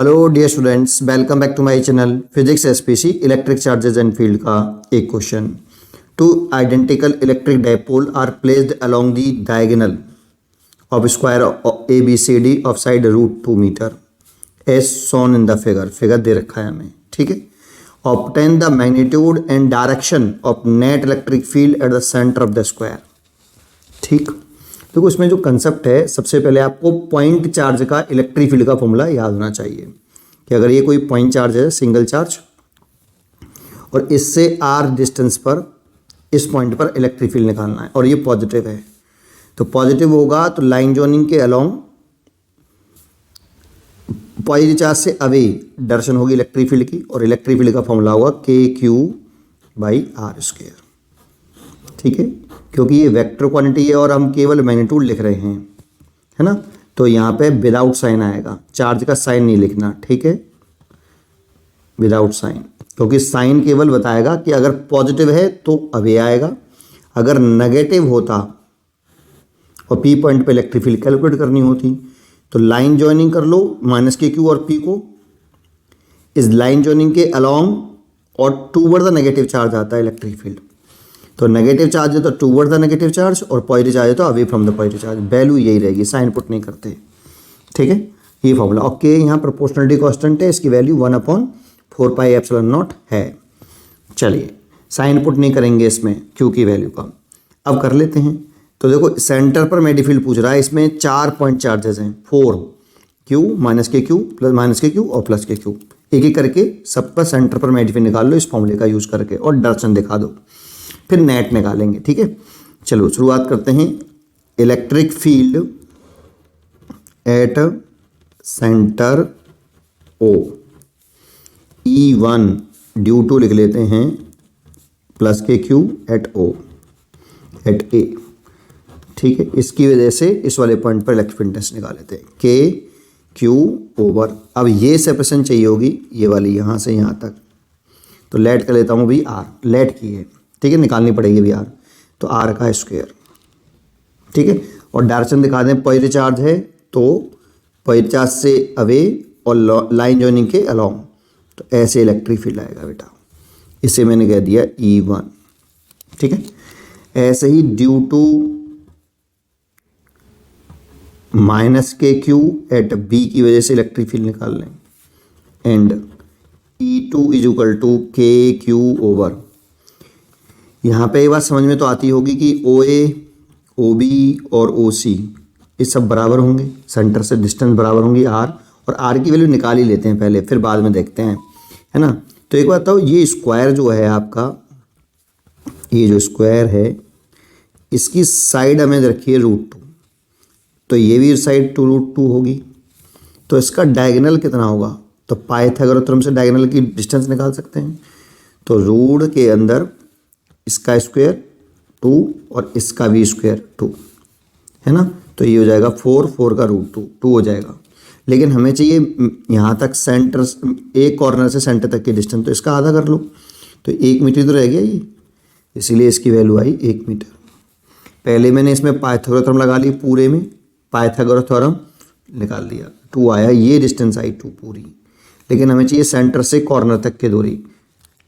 Hello dear students, welcome back to my channel physics SPC electric charges and field का एक question. Two identical electric dipole are placed along the diagonal of square A B C D of side √2 metre as shown in the figure दे रखा है हमें, ठीक है। Obtain the magnitude and direction of net electric field at the centre of the square. ठीक, देखो इसमें जो कंसेप्ट है, सबसे पहले आपको पॉइंट चार्ज का इलेक्ट्रिक फील्ड का फॉर्मूला याद होना चाहिए कि अगर ये कोई पॉइंट चार्ज है, सिंगल चार्ज, और इससे r डिस्टेंस पर इस पॉइंट पर इलेक्ट्रिक फील्ड निकालना है और ये पॉजिटिव है, तो पॉजिटिव होगा तो लाइन जोनिंग के अलोंग पॉजिटिव चार्ज से अवे डायरेक्शन होगी इलेक्ट्रिक फील्ड की, और इलेक्ट्रिक फील्ड का फॉर्मूला होगा KQ/r²। ठीक है, क्योंकि ये वेक्टर क्वांटिटी है और हम केवल मैग्नीट्यूड लिख रहे हैं, है ना, तो यहाँ पे विदाउट साइन आएगा, चार्ज का साइन नहीं लिखना, ठीक है, विदाउट साइन, क्योंकि साइन केवल बताएगा कि अगर पॉजिटिव है तो अवे आएगा, अगर नेगेटिव होता और पी पॉइंट पे इलेक्ट्रिक फील्ड कैलकुलेट करनी होती तो लाइन ज्वाइनिंग कर लो -KQ और पी को, इस लाइन ज्वाइनिंग के अलोंग और टूवर्ड द नेगेटिव चार्ज आता है इलेक्ट्रिक फील्ड, तो नेगेटिव चार्ज है तो टूवर्ड द नेगेटिव चार्ज और पॉजिटिव चार्ज है तो away from the positive charge, value यही रहेगी, साइन पुट नहीं करते, ठीक है, ये फॉर्मूला। ओके, यहाँ प्रोपोर्शनलिटी कांस्टेंट है, इसकी वैल्यू 1/4πε0 है। चलिए साइन पुट नहीं करेंगे इसमें क्यू की वैल्यू का, अब कर लेते हैं। तो देखो सेंटर पर मैग्नेटिक फील्ड पूछ रहा है, इसमें 4 पॉइंट चार्जेस हैं, 4Q -KQ -KQ और +KQ, एक एक करके सबका सेंटर पर मैग्नेटिक फील्ड निकाल लो इस फॉर्मूले का यूज करके और डायरेक्शन दिखा दो, फिर नेट निकालेंगे, ठीक है। चलो शुरुआत करते हैं। Electric field at centre O E1 due to लिख लेते हैं +KQ at O at A, ठीक है। इसकी वजह से इस वाले पॉइंट पर इलेक्ट्रिक फील्ड निकाल लेते हैं KQ/। अब ये सेपरेशन चाहिए होगी, ये वाली यहाँ से यहाँ तक, तो लेट कर लेता हूँ भी R, लेट की है, ठीक है, निकालनी पड़ेगी भी R, तो R का स्क्वायर, ठीक है। और डायरेक्शन दिखा दें, पॉजिटिव चार्ज है तो पॉजिटिव चार्ज से अवे और लाइन जॉइनिंग के अलोंग, तो ऐसे इलेक्ट्रिक फील्ड आएगा बेटा, इसे मैंने कह दिया E1, ठीक है। ऐसे ही due to -KQ at B की वजह से इलेक्ट्रिक फील्ड निकाल लें, एंड E2 = KQ/। यहाँ पे ये बात समझ में तो आती होगी कि OA, OB और OC ये सब बराबर होंगे, सेंटर से डिस्टेंस बराबर होंगी R, और R की वैल्यू निकाल ही लेते हैं पहले, फिर बाद में देखते हैं, है ना। तो एक बात बताओ, ये स्क्वायर जो है आपका, ये जो स्क्वायर है इसकी साइड हमें रखिए √2, तो ये भी साइड √2 होगी, तो इसका डायगोनल कितना होगा, तो पाइथागोरस थ्योरम से डायगोनल की डिस्टेंस निकाल सकते हैं, तो रूट के अंदर इसका स्क्वायर 2 और इसका भी स्क्वायर 2, है ना, तो ये हो जाएगा 4 का √2 हो जाएगा। लेकिन हमें चाहिए यहाँ तक सेंटर, एक कॉर्नर से सेंटर तक की डिस्टेंस, तो इसका आधा कर लो, तो 1 मीटर तो रह गया ये, इसीलिए इसकी वैल्यू आई 1 मीटर। पहले मैंने इसमें पाइथागोरस थ्योरम लगा ली, पूरे में पाइथागोरस थ्योरम निकाल दिया, 2 आया, ये डिस्टेंस आई 2 पूरी, लेकिन हमें चाहिए सेंटर से कॉर्नर तक की दूरी,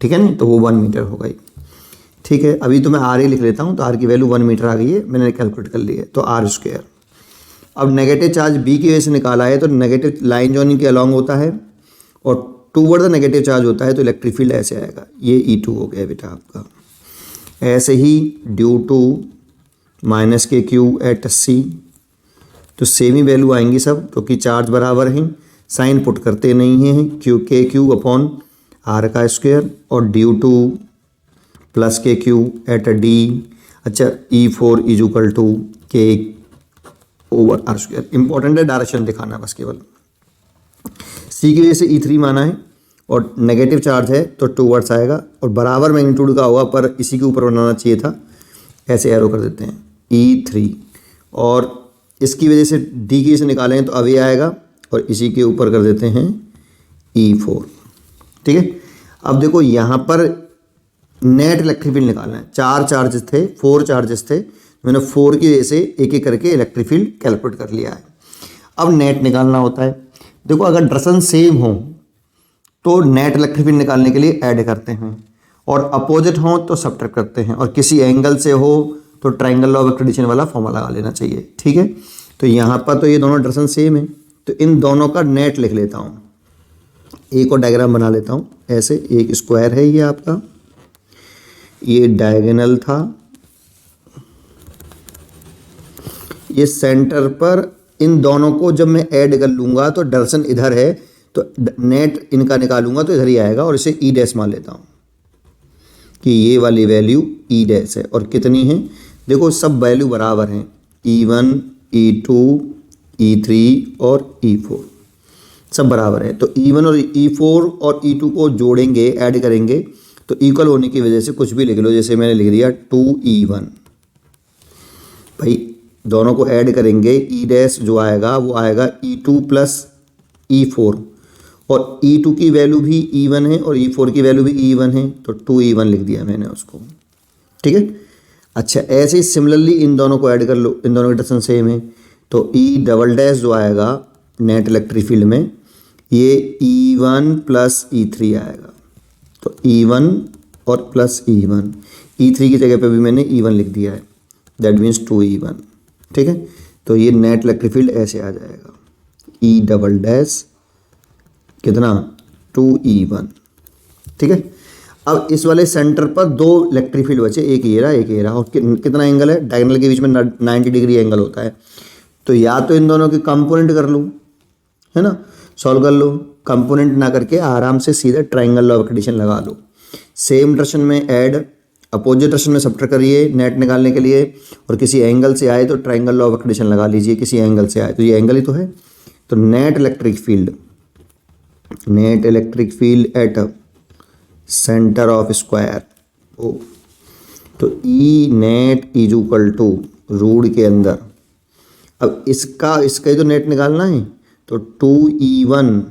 ठीक है ना, तो वो 1 मीटर हो गई, ठीक है। अभी तो मैं R ही लिख लेता हूँ, तो R की वैल्यू 1 मीटर आ गई है, मैंने कैलकुलेट कर ली है, तो R²। अब नेगेटिव चार्ज B की वजह से निकाला है, तो नेगेटिव लाइन जॉइनिंग के अलॉन्ग होता है और टूवर्ड द नेगेटिव चार्ज होता है, तो इलेक्ट्रिक फील्ड ऐसे आएगा, ये E2 हो गया बेटा आपका। ऐसे ही due to -KQ at C, तो सेम ही वैल्यू आएंगी सब, क्योंकि चार्ज बराबर हैं, साइन पुट करते नहीं हैं, KQ/R का स्क्वायर, और due to +KQ at D, अच्छा E4 = K/R²। इंपॉर्टेंट है डायरेक्शन दिखाना बस केवल। C की वजह से E3 माना है और नेगेटिव चार्ज है तो टूवर्ड्स आएगा, और बराबर मैग्नीट्यूड का होगा, पर इसी के ऊपर बनाना चाहिए था, ऐसे एरो कर देते हैं E3, और इसकी वजह से D की से निकालें तो अवे आएगा, और इसी के ऊपर कर देते हैं E4, ठीक है। अब देखो यहाँ पर नेट इलेक्ट्रिक फील्ड निकालना है, 4 चार्जेस थे, 4 चार्जेस थे, मैंने 4 की वजह से एक एक करके इलेक्ट्रिक फील्ड कैलकुलेट कर लिया है। अब नेट निकालना होता है, देखो अगर डायरेक्शन सेम हो तो नेट इलेक्ट्रिक फील्ड निकालने के लिए ऐड करते हैं, और अपोजिट हो तो सब्ट्रैक्ट करते हैं, और किसी एंगल से हो तो ट्रायंगल लॉ ऑफ एक्रीडिशन वाला फॉर्मूला लगा लेना चाहिए। ठीक है, तो यहाँ पर तो ये दोनों डायरेक्शन सेम है, तो इन दोनों का नेट लिख लेता हूँ। एक और डायग्राम बना लेता हूँ ऐसे। एक स्क्वायर है ये आपका, ये डायगोनल था, ये सेंटर पर, इन दोनों को जब मैं ऐड कर लूँगा तो डायरेक्शन इधर है तो नेट इनका निकालूंगा तो इधर ही आएगा, और इसे ई डैश मान लेता हूँ कि ये वाली वैल्यू ई डैश है। और कितनी है, देखो सब वैल्यू बराबर हैं, E1 E2 E3 और E4 सब बराबर है। तो E1 और E4 और E2 को जोड़ेंगे, ऐड करेंगे तो इक्वल होने की वजह से कुछ भी लिख लो, जैसे मैंने लिख दिया 2E1। भाई दोनों को ऐड करेंगे, ई डैश जो आएगा वो आएगा E2 प्लस E4, और E2 की वैल्यू भी E1 है और E4 की वैल्यू भी E1 है, तो 2E1 लिख दिया मैंने उसको। ठीक है, अच्छा ऐसे ही सिमिलरली इन दोनों को ऐड कर लो, इन दोनों की डायरेक्शन सेम है, तो ई डबल डैश जो आएगा नेट इलेक्ट्रिक फील्ड में ये E1 प्लस E3 आएगा। तो E1 और प्लस E1, E3 की जगह पे भी मैंने E1 लिख दिया है, दैट मीन्स 2E1। ठीक है, तो ये नेट इलेक्ट्रिक फील्ड ऐसे आ जाएगा, ई डबल डैश कितना 2E1। ठीक है, अब इस वाले सेंटर पर दो इलेक्ट्रिक फील्ड बचे, एक ये रहा एक ये रहा, और कितना एंगल है, डायगोनल के बीच में 90 डिग्री एंगल होता है। तो या तो इन दोनों के कंपोनेंट कर लूँ, है ना, सॉल्व कर लो, कंपोनेंट ना करके आराम से सीधा ट्रायंगल लॉ ऑफ एक्रीडिशन लगा लो। सेम डायरेक्शन में ऐड, अपोजिट डायरेक्शन में सब्ट्रैक्ट करिए नेट निकालने के लिए, और किसी एंगल से आए तो ट्रायंगल लॉ ऑफ एक्रीडिशन लगा लीजिए, किसी एंगल से आए तो ये एंगल ही तो है। तो net electric field at centre of square O, तो E net is equal to root के अंदर, अब इसका ही तो नेट निकालना है, तो 2E1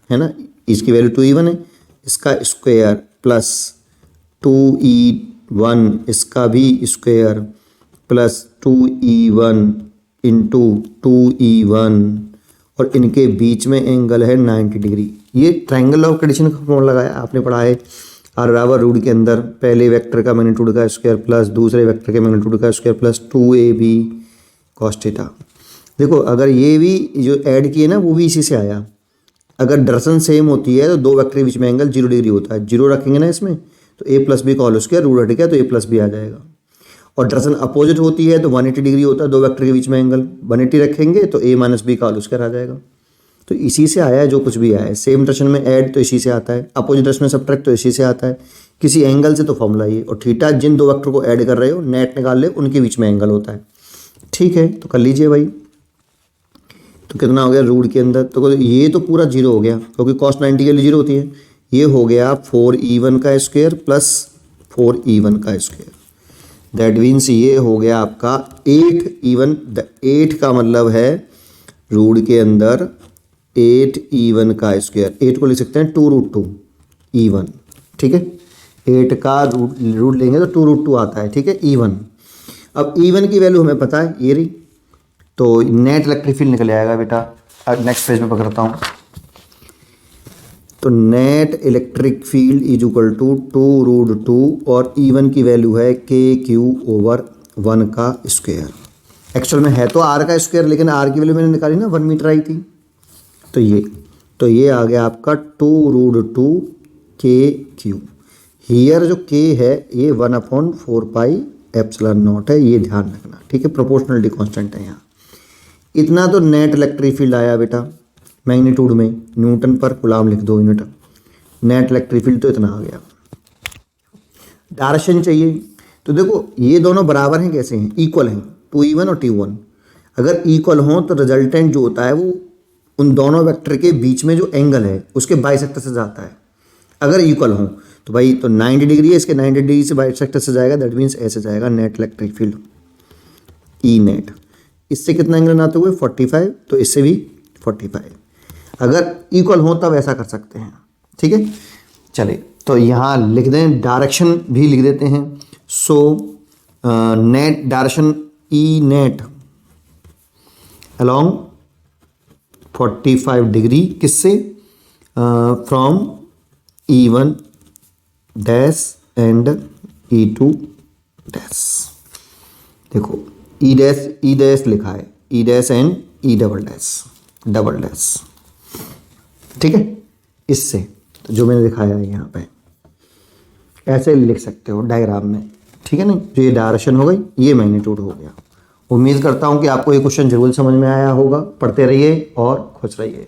है ना, इसकी वैल्यू 2E1 है, इसका स्क्वायर प्लस 2E1 इसका भी square plus 2E1 into 2E1, और इनके बीच में एंगल है 90 डिग्री। ये ट्रायंगल लॉ ऑफ एक्रीडिशन का फॉर्मूला लगाया, आपने पढ़ा है आर बराबर रूट के अंदर पहले वेक्टर का मैग्नीट्यूड का स्क्वायर प्लस दूसरे वेक्टर के मैग्नीट्यूड का square plus 2AB cos theta. देखो अगर ये भी जो ऐड किए ना वो भी इसी से आया। अगर डायरेक्शन सेम होती है तो दो वेक्टर के बीच में एंगल 0 डिग्री होता है, 0 रखेंगे ना इसमें तो a प्लस बी का होल स्क्वायर, रूट हट गया तो a प्लस बी आ जाएगा। और डायरेक्शन अपोजिट होती है तो 180 डिग्री होता है, दो वेक्टर के बीच में एंगल 180 रखेंगे तो a माइनस बी का होल स्क्वायर आ जाएगा। तो इसी से आया है जो कुछ भी आया है, सेम डायरेक्शन में ऐड तो इसी से आता है, अपोजिट डायरेक्शन में सब्ट्रैक्ट तो इसी से आता है, किसी एंगल से तो फॉर्मूला ये, और थीटा जिन दो वेक्टर को ऐड कर रहे हो नेट निकाल ले उनके बीच में एंगल होता है। ठीक है, तो कर लीजिए भाई। तो कितना हो गया रूट के अंदर, तो ये तो पूरा 0 हो गया क्योंकि cos 90 के लिए 0 होती है। ये हो गया 4E1 का स्क्वायर प्लस 4E1 का स्क्वायर, दैट मीन्स ये हो गया आपका 8E1। 8 का मतलब है रूट के अंदर 8E1 का स्क्वायर, 8 को लिख सकते हैं 2√2E1। ठीक है, 8 का रूट लेंगे तो 2√2 आता है। ठीक है, E1। अब E1 की वैल्यू हमें पता है ये रही, तो नेट इलेक्ट्रिक फील्ड निकल आएगा बेटा। अब नेक्स्ट पेज में पकड़ता हूँ, तो net electric field is equal to 2√2 और E1 की वैल्यू है KQ/1 का स्क्वायर। एक्चुअल में है तो R का स्क्वायर, लेकिन R की वैल्यू मैंने निकाली ना 1 मीटर आई थी, तो ये आ गया आपका 2√2 KQ। हियर जो K है ये 1/4πε0 है, ये ध्यान रखना। ठीक है, प्रोपोर्शनलिटी कांस्टेंट है यहाँ। इतना तो नेट इलेक्ट्रिक फील्ड आया बेटा, मैग्नीट्यूड में न्यूटन पर कूलाम लिख दो यूनिट। नेट इलेक्ट्रिक फील्ड तो इतना आ गया। डायरेक्शन चाहिए, तो देखो ये दोनों बराबर हैं, कैसे हैं, इक्वल हैं, 2E1 और T1। अगर इक्वल हों तो रिजल्टेंट जो होता है वो उन दोनों वेक्टर के बीच में जो एंगल है उसके बाइसेक्टर से जाता है। अगर इक्वल हों तो भाई तो 90 डिग्री है, इसके 90 डिग्री से बाइसेक्टर से जाएगा, दैट मीन्स ऐसे जाएगा net electric field E net. इससे कितना एंगल बनाते हुए 45, तो इससे भी 45। अगर इक्वल हो तब ऐसा कर सकते हैं। ठीक है, चलिए तो यहाँ लिख दें, डायरेक्शन भी लिख देते हैं। So net direction E net along 45 degree किससे, from E1 dash and E2 dash. देखो ई डैश लिखा है, ई dash and E double dash, ठीक है। इससे तो जो मैंने दिखाया है यहाँ पे ऐसे लिख सकते हो डायग्राम में, ठीक है। नहीं तो ये डायरेक्शन हो गई, ये मैग्नीट्यूड हो गया। उम्मीद करता हूँ कि आपको ये क्वेश्चन जरूर समझ में आया होगा। पढ़ते रहिए और खुश रहिए।